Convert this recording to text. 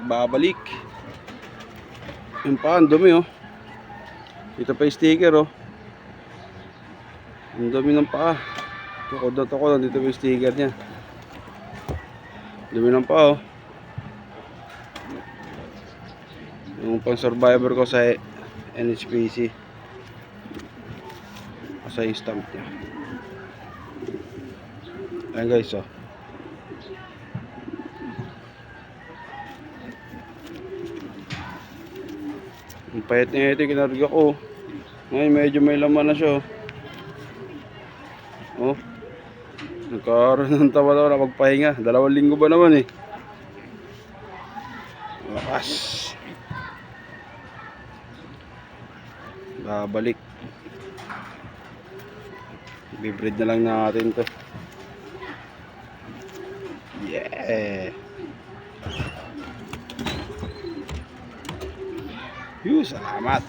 nagbabalik. Yung pa, ang dumi oh. Ito pa yung sticker oh. Ang dumi ng paa. Tukod na tukod, dito pa yung sticker nya. Dumi ng paa oh. Yung pang survivor ko sa NHPC. Sa stamp nya. Ayan guys oh. Ang payat niya ito, kinarga ko. Ngayon medyo may laman na siya oh. Nagkaroon ng tawa na magpahinga. 2 linggo ba naman eh. Lakas. Babalik. Bibreed na lang natin to. Yeah. Salamat.